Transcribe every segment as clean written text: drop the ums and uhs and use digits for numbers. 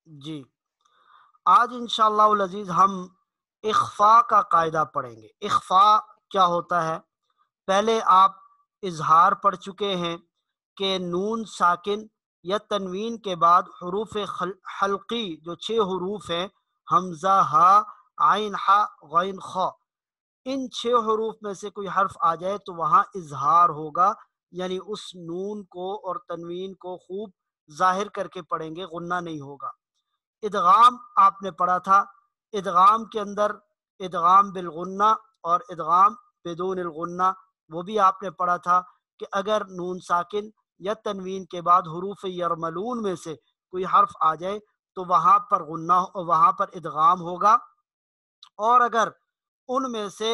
جی، آج انشاءاللہ العزیز ہم اخفاء کا قاعدہ پڑھیں گے۔ اخفاء کیا ہوتا ہے؟ پہلے آپ اظہار پڑھ چکے ہیں کہ نون ساکن یا تنوین کے بعد حروف حلقی جو 6 حروف ہیں، حمزہ، ہا، عین، ہا، غین، خا، ان 6 حروف میں سے کوئی حرف آ جائے تو وہاں اظہار ہوگا، یعنی اس نون کو اور تنوین کو خوب ظاہر کر کے پڑھیں گے، غنہ نہیں ہوگا۔ ادغام آپ نے پڑھا تھا، ادغام کے اندر ادغام بالغنہ اور ادغام بدون الغنہ، وہ بھی آپ نے پڑھا تھا کہ اگر نون ساکن یا تنوین کے بعد حروف یرملون میں سے کوئی حرف آ جائے تو وہاں پر غنہ، وہاں پر ادغام ہوگا، اور اگر ان میں سے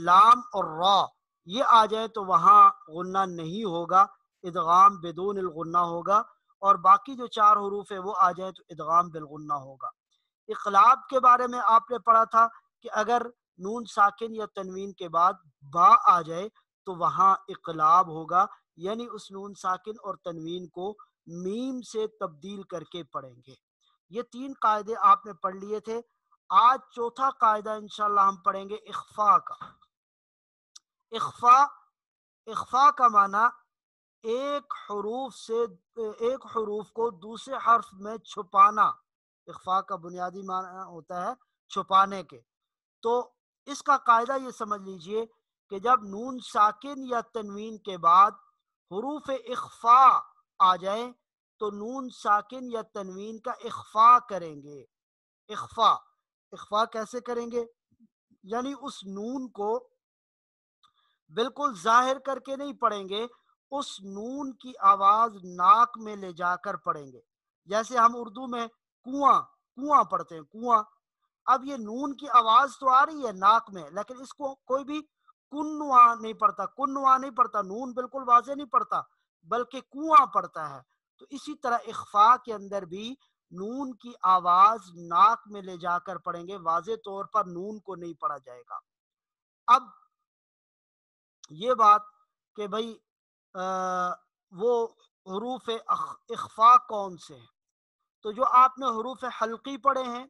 لام اور را یہ آ جائے تو وہاں غنہ نہیں ہوگا، ادغام بدون الغنہ ہوگا، اور باقی جو 4 حروف ہیں وہ آ جائے تو ادغام بالغنہ ہوگا۔ اقلاب کے بارے میں آپ نے پڑھا تھا کہ اگر نون ساکن یا تنوین کے بعد با آ جائے تو وہاں اقلاب ہوگا، یعنی اس نون ساکن اور تنوین کو میم سے تبدیل کر کے پڑھیں گے۔ یہ 3 قاعدے آپ نے پڑھ لیے تھے۔ آج چوتھا قاعدہ انشاءاللہ ہم پڑھیں گے اخفاء کا۔ اخفاء کا معنی ایک حروف کو دوسرے حرف میں چھپانا۔ اخفاء کا بنیادی معنی ہوتا ہے چھپانے کے۔ تو اس کا قاعدہ یہ سمجھ لیجئے کہ جب نون ساکن یا تنوین کے بعد حروف اخفاء آ جائیں تو نون ساکن یا تنوین کا اخفاء کریں گے۔ اخفاء کیسے کریں گے؟ یعنی اس نون کو بالکل ظاہر کر کے نہیں پڑھیں گے، اس نون کی آواز ناک میں لے جا کر پڑھیں گے۔ جیسے ہم اردو میں کنواں پڑھتے ہیں، کنواں، اب یہ نون کی آواز تو آ رہی ہے ناک میں، لیکن اس کو کوئی بھی کنواں نہیں پڑھتا، نون بالکل واضح نہیں پڑھتا بلکہ کنواں پڑھتا ہے۔ تو اسی طرح اخفاء کے اندر بھی نون کی آواز ناک میں لے جا کر پڑھیں گے، واضح طور پر نون کو نہیں پڑھا جائے گا۔ اب یہ بات کہ بھئی وہ حروف اخفاء کون سے ہیں، تو جو آپ نے حروف حلقی پڑھے ہیں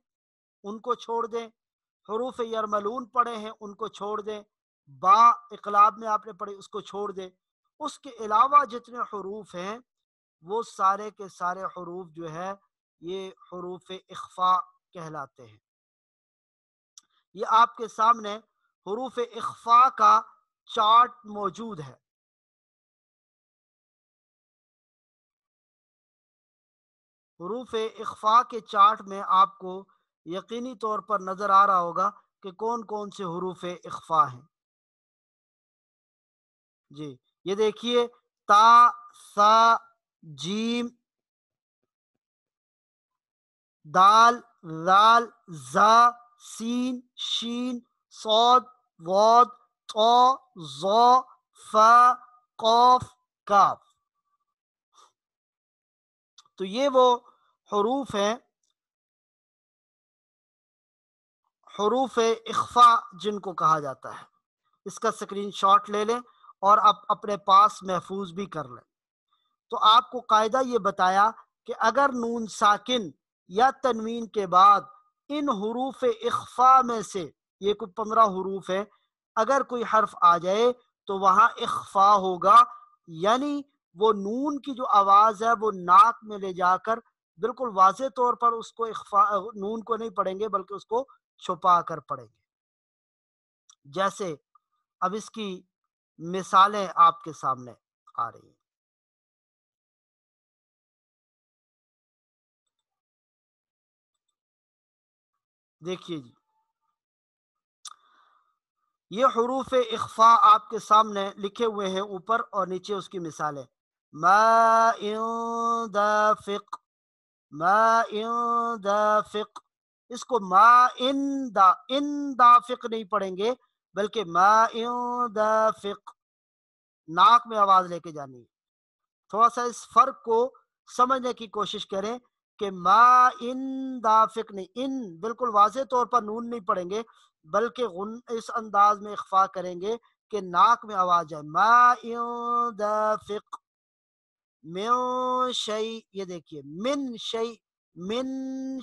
ان کو چھوڑ دیں، حروف یرملون پڑھے ہیں ان کو چھوڑ دیں، با اقلاب میں آپ نے پڑھی اس کو چھوڑ دیں۔ اس کے علاوہ جتنے حروف ہیں وہ سارے کے سارے حروف جو ہے یہ حروف اخفاء کہلاتے ہیں۔ یہ آپ کے سامنے حروف اخفاء کا چارٹ موجود ہے۔ حروف اخفاء کے چارٹ میں آپ کو یقینی طور پر نظر آ رہا ہوگا کہ کون کون سے حروف اخفاء ہیں۔ جی، یہ دیکھیے، تا، ثا، جیم، دال، ذال، ذا، سین، شین، صاد، واض، طا، ظا، فا، قاف، کاف۔ تو یہ وہ حروف ہیں، حروف اخفاء جن کو کہا جاتا ہے۔ اس کا اسکرین شاٹ لے لیں اور اپنے پاس محفوظ بھی کر لیں۔ تو آپ کو قاعدہ یہ بتایا کہ اگر نون ساکن یا تنوین کے بعد ان حروف اخفاء میں سے، یہ کوئی 15 حروف ہیں، اگر کوئی حرف آ جائے تو وہاں اخفاء ہوگا، یعنی وہ نون کی جو آواز ہے وہ ناک میں لے جا کر بالکل واضح طور پر اس کو نون کو نہیں پڑھیں گے بلکہ اس کو چھپا کر پڑھیں گے۔ جیسے اب اس کی مثالیں آپ کے سامنے آ رہی ہیں۔ دیکھیے جی، یہ حروف اخفاء آپ کے سامنے لکھے ہوئے ہیں اوپر، اور نیچے اس کی مثالیں۔ ما ان دافق، ما ان دافق، اس کو ما ان دافق نہیں پڑھیں گے بلکہ ما ان دافق، ناک میں آواز لے کے جانی ہے۔ تھوڑا سا اس فرق کو سمجھنے کی کوشش کریں کہ ما ان دافق نہیں، ان بالکل واضح طور پر نون نہیں پڑھیں گے بلکہ اس انداز میں اخفاء کریں گے کہ ناک میں آواز جائے۔ ما ان دافق، من شیء، یہ دیکھیے من شیء، من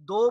2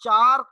4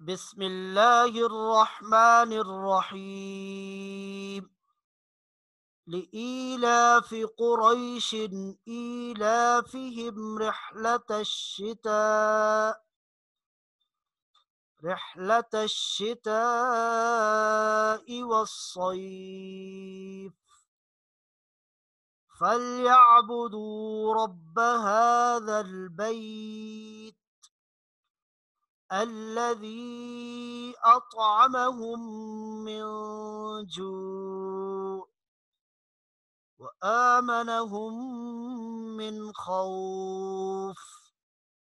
بسم اللہ الرحمن الرحیم لإيلاف قريش إيلافهم رحلة الشتاء والصيف فليعبدوا رب هذا البيت الذي أطعمهم من جوع وآمنهم من خوف.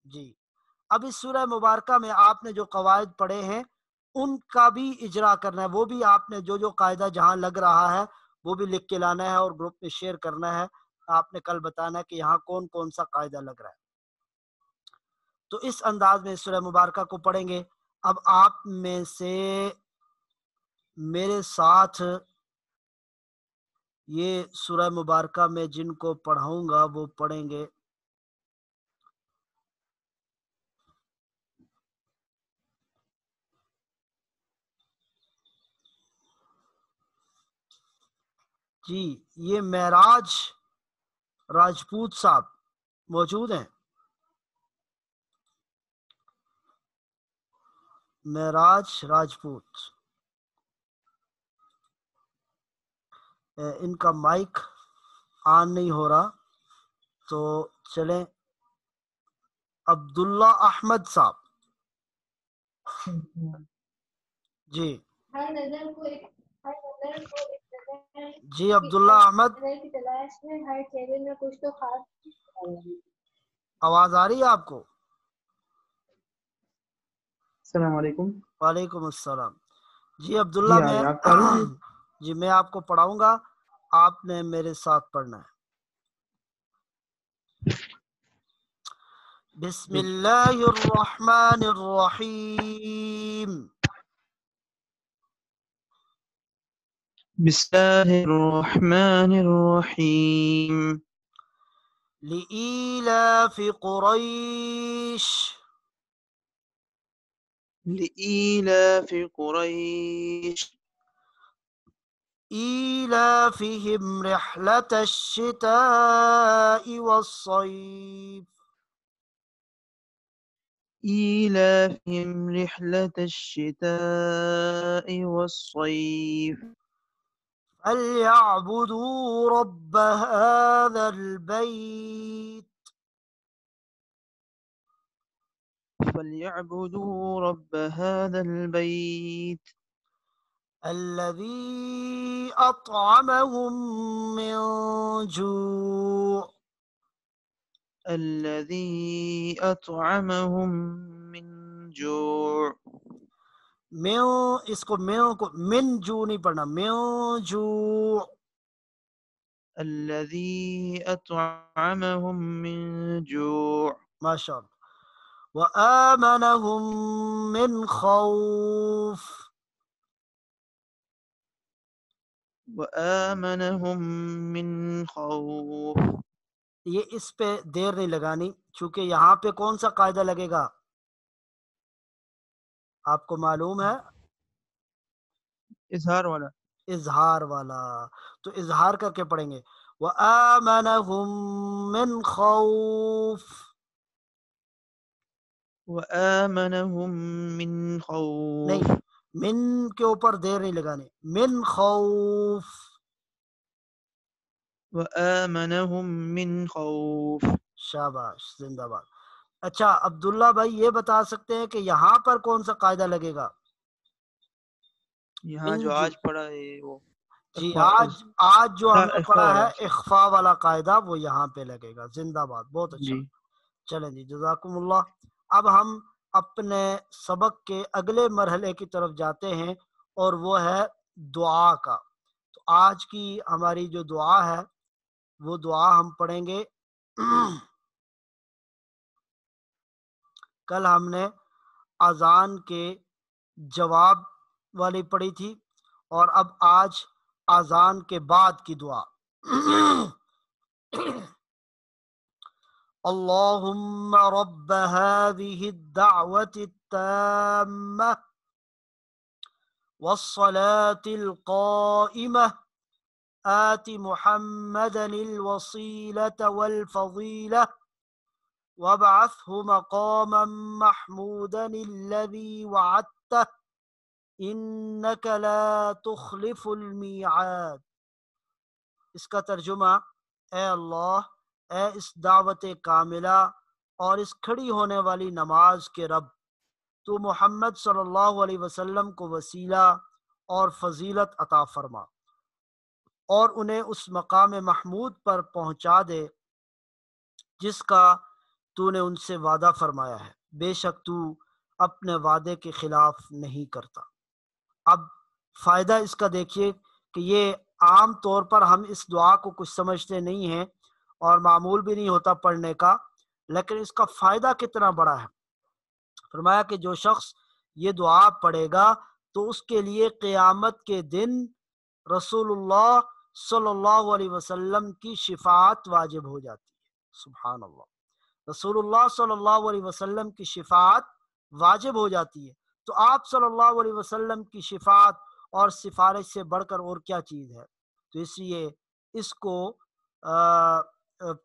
جی اب اس سورہ مبارکہ میں آپ نے جو قواعد پڑھے ہیں ان کا بھی اجرا کرنا ہے. وہ بھی آپ نے جو قاعدہ جہاں لگ رہا ہے وہ بھی لکھ کے لانا ہے اور گروپ میں شیئر کرنا ہے. آپ نے کل بتانا ہے کہ یہاں کون کون سا قاعدہ لگ رہا ہے. تو اس انداز میں سورہ مبارکہ کو پڑھیں گے. اب آپ میں سے میرے ساتھ یہ سورہ مبارکہ میں جن کو پڑھاؤں گا وہ پڑھیں گے. جی یہ معراج راجپوت صاحب موجود ہیں. معراج راجپوت ان کا مائک آن نہیں ہو رہا تو چلیں. عبداللہ احمد صاحب جی جی عبداللہ احمد آواز آ رہی ہے آپ کو؟ السلام علیکم. وعلیکم السلام. جی عبداللہ میں جی میں آپ کو پڑھاؤں گا, آپ نے میرے ساتھ پڑھنا ہے. بسم اللہ الرحمن الرحیم بسم اللہ الرحمن الرحیم لإيلاف قریش لإيلاف قریش إيلافهم رحلة الشتاء والصيف إيلافهم رحلة الشتاء والصيف فليعبدوا رب هذا البيت فليعبدوا رب هذا البيت الذي أطعمهم من جوع الذي أطعمهم من جوع. من اس کو من جو نہیں پڑھنا, من جوع. الذي أطعمهم من جوع ما شاء الله. وآمنهم من خوف وآمنهم من خوف. یہ اس پہ دیر نہیں لگانی چونکہ یہاں پہ کون سا قاعدہ لگے گا آپ کو معلوم ہے؟ اظہار والا. اظہار والا. تو اظہار کر کے پڑھیں گے وآمنهم من خوف. وآمنهم من خوف. نہیں, من کے اوپر دیر نہیں لگانی, من خوف. وآمنهم من خوف. شاباش, زندہ باد. اچھا عبداللہ بھائی یہ بتا سکتے ہیں کہ یہاں پر کون سا قاعدہ لگے گا؟ یہاں جو آج پڑھا ہے وہ جی آج جو ہم نے پڑھا ہے اخفاء اخفاء والا قاعدہ وہ یہاں پہ لگے گا. زندہ باد, بہت اچھا. جی. چلیں جی جزاکم اللہ. اب ہم اپنے سبق کے اگلے مرحلے کی طرف جاتے ہیں اور وہ ہے دعا کا. تو آج کی ہماری جو دعا ہے وہ دعا ہم پڑھیں گے. کل ہم نے اذان کے جواب والی پڑھی تھی اور اب آج اذان کے بعد کی دعا. اللهم رب هذه الدعوة التامة والصلاة القائمة آت محمدا الوسيلة والفضيلة وابعثه مقاما محمودا الذي وعدته انك لا تخلف الميعاد۔ اس کا ترجمہ، اے اللہ، اے اس دعوت کاملہ اور اس کھڑی ہونے والی نماز کے رب، تو محمد صلی اللہ علیہ وسلم کو وسیلہ اور فضیلت عطا فرما اور انہیں اس مقام محمود پر پہنچا دے جس کا تو نے ان سے وعدہ فرمایا ہے، بے شک تو اپنے وعدے کے خلاف نہیں کرتا۔ اب فائدہ اس کا دیکھیے کہ یہ عام طور پر ہم اس دعا کو کچھ سمجھتے نہیں ہیں اور معمول بھی نہیں ہوتا پڑھنے کا، لیکن اس کا فائدہ کتنا بڑا ہے۔ فرمایا کہ جو شخص یہ دعا پڑھے گا تو اس کے لیے قیامت کے دن رسول اللہ صلی اللہ علیہ وسلم کی شفاعت واجب ہو جاتی ہے۔ سبحان اللہ، رسول اللہ صلی اللہ علیہ وسلم کی شفاعت واجب ہو جاتی ہے۔ تو آپ صلی اللہ علیہ وسلم کی شفاعت اور سفارش سے بڑھ کر اور کیا چیز ہے؟ تو اس لیے اس کو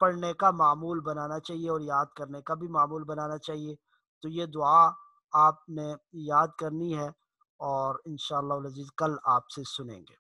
پڑھنے کا معمول بنانا چاہیے اور یاد کرنے کا بھی معمول بنانا چاہیے۔ تو یہ دعا آپ نے یاد کرنی ہے اور انشاءاللہ العزیز کل آپ سے سنیں گے۔